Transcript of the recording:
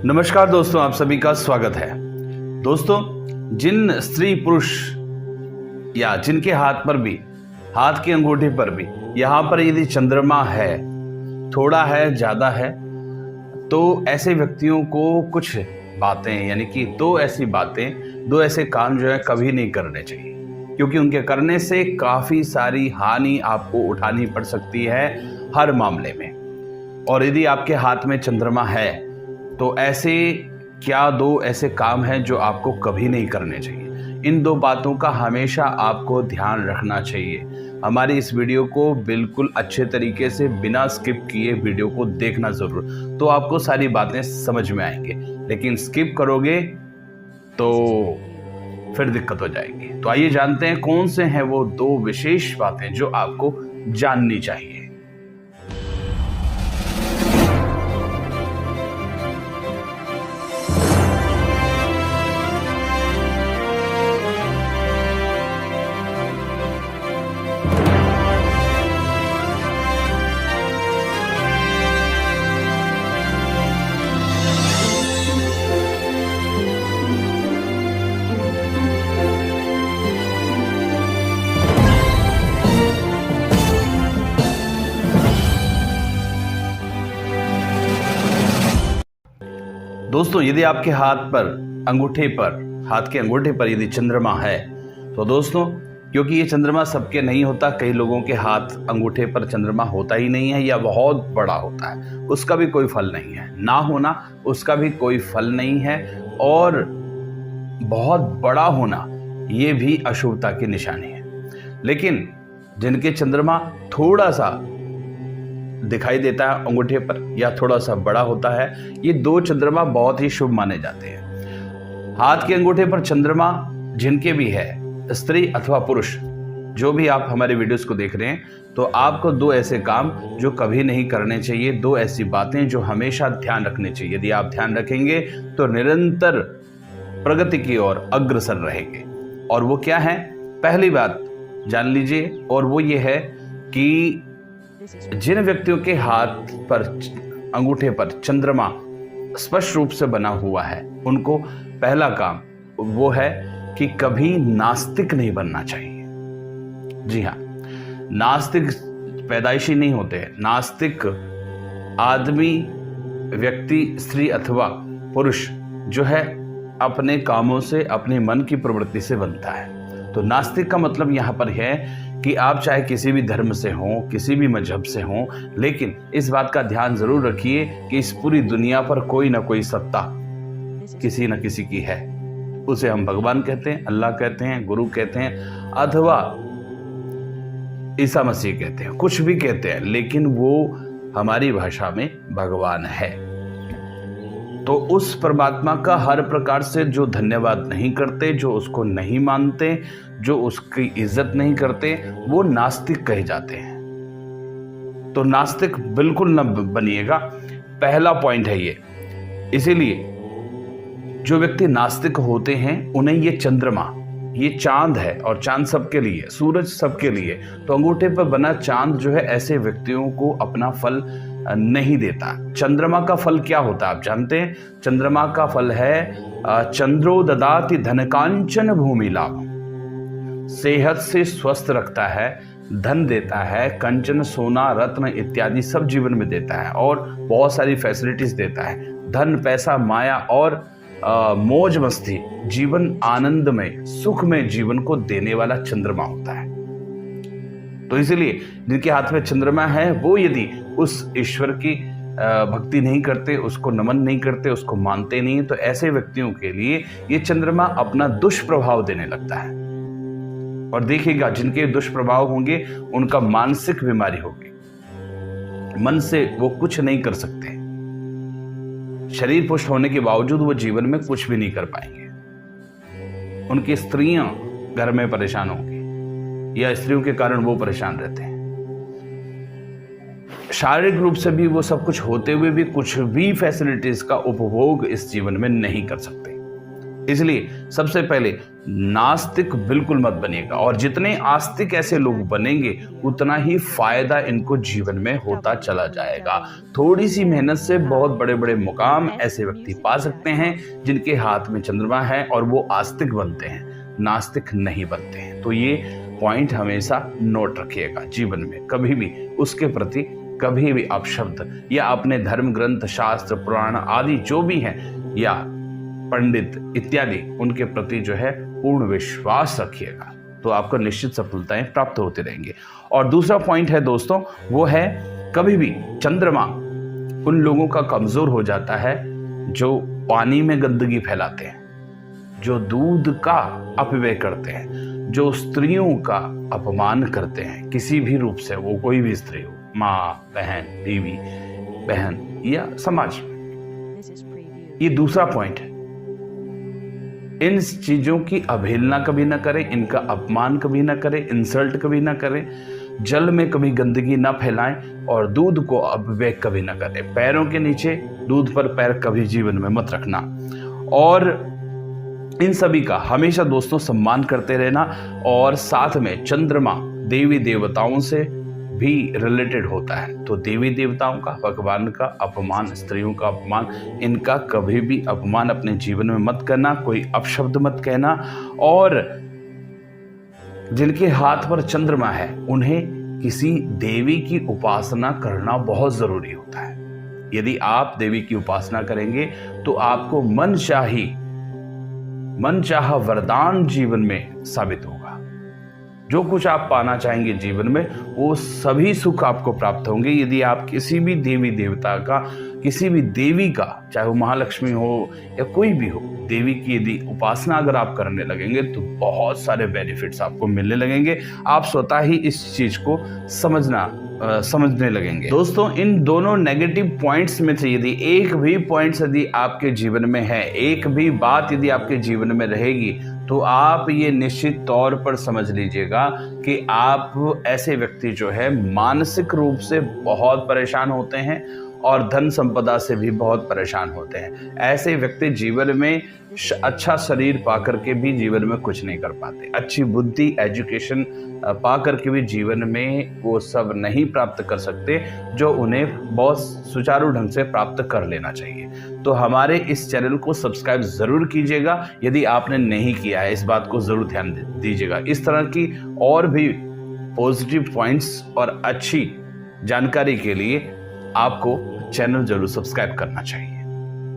नमस्कार दोस्तों, आप सभी का स्वागत है। दोस्तों, जिन स्त्री पुरुष या जिनके हाथ पर भी, हाथ की अंगूठी पर भी यहाँ पर यदि चंद्रमा है, थोड़ा है, ज़्यादा है, तो ऐसे व्यक्तियों को कुछ बातें यानी कि दो ऐसे काम जो है कभी नहीं करने चाहिए, क्योंकि उनके करने से काफ़ी सारी हानि आपको उठानी पड़ सकती है हर मामले में। और यदि आपके हाथ में चंद्रमा है तो ऐसे क्या दो ऐसे काम हैं जो आपको कभी नहीं करने चाहिए। इन दो बातों का हमेशा आपको ध्यान रखना चाहिए। हमारी इस वीडियो को बिल्कुल अच्छे तरीके से बिना स्किप किए वीडियो को देखना ज़रूर, तो आपको सारी बातें समझ में आएंगे। लेकिन स्किप करोगे तो फिर दिक्कत हो जाएगी। तो आइए जानते हैं कौन से हैं वो दो विशेष बातें जो आपको जाननी चाहिए। दोस्तों, यदि आपके हाथ के अंगूठे पर यदि चंद्रमा है तो दोस्तों, क्योंकि ये चंद्रमा सबके नहीं होता, कई लोगों के हाथ अंगूठे पर चंद्रमा होता ही नहीं है या बहुत बड़ा होता है, उसका भी कोई फल नहीं है। ना होना उसका भी कोई फल नहीं है, और बहुत बड़ा होना ये भी अशुभता की निशानी है। लेकिन जिनके चंद्रमा थोड़ा सा दिखाई देता है अंगूठे पर या थोड़ा सा बड़ा होता है, ये दो चंद्रमा बहुत ही शुभ माने जाते हैं। हाथ के अंगूठे पर चंद्रमा जिनके भी है, स्त्री अथवा पुरुष, जो भी आप हमारे वीडियोस को देख रहे हैं, तो आपको दो ऐसे काम जो कभी नहीं करने चाहिए, दो ऐसी बातें जो हमेशा ध्यान रखनी चाहिए। यदि आप ध्यान रखेंगे तो निरंतर प्रगति की ओर अग्रसर रहेंगे। और वो क्या है, पहली बात जान लीजिए, और वो ये है कि जिन व्यक्तियों के हाथ पर अंगूठे पर चंद्रमा स्पष्ट रूप से बना हुआ है, उनको पहला काम वो है कि कभी नास्तिक नहीं बनना चाहिए। जी हाँ, नास्तिक पैदाइशी नहीं होते हैं। नास्तिक आदमी, व्यक्ति, स्त्री अथवा पुरुष जो है अपने कामों से, अपने मन की प्रवृत्ति से बनता है। तो नास्तिक का मतलब यहाँ पर है कि आप चाहे किसी भी धर्म से हों, किसी भी मजहब से हों, लेकिन इस बात का ध्यान जरूर रखिए कि इस पूरी दुनिया पर कोई ना कोई सत्ता किसी न किसी की है। उसे हम भगवान कहते हैं, अल्लाह कहते हैं, गुरु कहते हैं, अथवा ईसा मसीह कहते हैं, कुछ भी कहते हैं, लेकिन वो हमारी भाषा में भगवान है। तो उस परमात्मा का हर प्रकार से जो धन्यवाद नहीं करते, जो उसको नहीं मानते, जो उसकी इज्जत नहीं करते, वो नास्तिक कहे जाते हैं। तो नास्तिक बिल्कुल न बनिएगा, पहला पॉइंट है ये। इसीलिए जो व्यक्ति नास्तिक होते हैं उन्हें ये चंद्रमा, ये चांद है, और चांद सबके लिए, सूरज सबके लिए, तो अंगूठे पर बना चांद जो है ऐसे व्यक्तियों को अपना फल नहीं देता। चंद्रमा का फल क्या होता है आप जानते हैं? चंद्रमा का फल है चंद्रो ददाति धनकांचन भूमि लाभ। सेहत से स्वस्थ रखता है, धन देता है, कंचन, सोना, रत्न इत्यादि सब जीवन में देता है, और बहुत सारी फैसिलिटीज देता है। धन, पैसा, माया और मौज मस्ती, जीवन आनंद में, सुख में जीवन को देने वाला चंद्रमा होता है। तो इसलिए जिनके हाथ में चंद्रमा है वो यदि उस ईश्वर की भक्ति नहीं करते, उसको नमन नहीं करते, उसको मानते नहीं, तो ऐसे व्यक्तियों के लिए ये चंद्रमा अपना दुष्प्रभाव देने लगता है। और देखिएगा, जिनके दुष्प्रभाव होंगे उनका मानसिक बीमारी होगी, मन से वो कुछ नहीं कर सकते, शरीर पुष्ट होने के बावजूद वो जीवन में कुछ भी नहीं कर पाएंगे। उनकी स्त्रियां घर में परेशान होंगी, या स्त्रियों के कारण वो परेशान रहते हैं। शारीरिक रूप से भी वो सब कुछ होते हुए भी कुछ भी फैसिलिटीज का उपभोग इस जीवन में नहीं कर सकते। इसलिए सबसे पहले नास्तिक बिल्कुल मत बनिएगा, और जितने आस्तिक ऐसे लोग बनेंगे उतना ही फायदा इनको जीवन में होता चला जाएगा। थोड़ी सी मेहनत से बहुत बड़े बड़े मुकाम ऐसे व्यक्ति पा सकते हैं जिनके हाथ में चंद्रमा है और वो आस्तिक बनते हैं, नास्तिक नहीं बनते हैं। तो ये पॉइंट हमेशा नोट रखिएगा, जीवन में कभी भी उसके प्रति कभी भी अपशब्द या अपने धर्म ग्रंथ, शास्त्र, पुराण आदि जो भी हैं या पंडित इत्यादि उनके प्रति जो है पूर्ण विश्वास रखिएगा, तो आपको निश्चित सफलताएं प्राप्त होते रहेंगे। और दूसरा पॉइंट है दोस्तों, वो है कभी भी चंद्रमा उन लोगों का कमजोर हो जाता है जो पानी में गंदगी फैलाते हैं, जो दूध का अपव्यय करते हैं, जो स्त्रियों का अपमान करते हैं किसी भी रूप से, वो कोई भी स्त्री हो, माँ, बहन, बीवी, बहन या समाज में। ये दूसरा पॉइंट है। इन चीजों की अवहेलना कभी ना करें, इनका अपमान कभी ना करें, इंसल्ट कभी ना करें, जल में कभी गंदगी ना फैलाएं और दूध को अपव्यय कभी ना करें। पैरों के नीचे दूध पर पैर कभी जीवन में मत रखना, और इन सभी का हमेशा दोस्तों सम्मान करते रहना। और साथ में चंद्रमा देवी देवताओं से भी रिलेटेड होता है, तो देवी देवताओं का, भगवान का अपमान, स्त्रियों का अपमान, इनका कभी भी अपमान अपने जीवन में मत करना, कोई अपशब्द मत कहना। और जिनके हाथ पर चंद्रमा है उन्हें किसी देवी की उपासना करना बहुत जरूरी होता है। यदि आप देवी की उपासना करेंगे तो आपको मनचाहा वरदान जीवन में साबित होगा। जो कुछ आप पाना चाहेंगे जीवन में वो सभी सुख आपको प्राप्त होंगे यदि आप किसी भी देवी देवता का, किसी भी देवी का, चाहे वो महालक्ष्मी हो या कोई भी हो, देवी की यदि उपासना अगर आप करने लगेंगे तो बहुत सारे बेनिफिट्स आपको मिलने लगेंगे। आप स्वतः ही इस चीज को समझने लगेंगे। दोस्तों, इन दोनों नेगेटिव पॉइंट्स में से यदि एक भी पॉइंट्स यदि आपके जीवन में है, एक भी बात यदि आपके जीवन में रहेगी, तो आप ये निश्चित तौर पर समझ लीजिएगा कि आप ऐसे व्यक्ति जो है मानसिक रूप से बहुत परेशान होते हैं और धन संपदा से भी बहुत परेशान होते हैं। ऐसे व्यक्ति जीवन में अच्छा शरीर पाकर के भी जीवन में कुछ नहीं कर पाते, अच्छी बुद्धि, एजुकेशन पाकर के भी जीवन में वो सब नहीं प्राप्त कर सकते जो उन्हें बहुत सुचारू ढंग से प्राप्त कर लेना चाहिए। तो हमारे इस चैनल को सब्सक्राइब जरूर कीजिएगा यदि आपने नहीं किया है, इस बात को जरूर ध्यान दीजिएगा। इस तरह की और भी पॉजिटिव पॉइंट्स और अच्छी जानकारी के लिए आपको चैनल जरूर सब्सक्राइब करना चाहिए।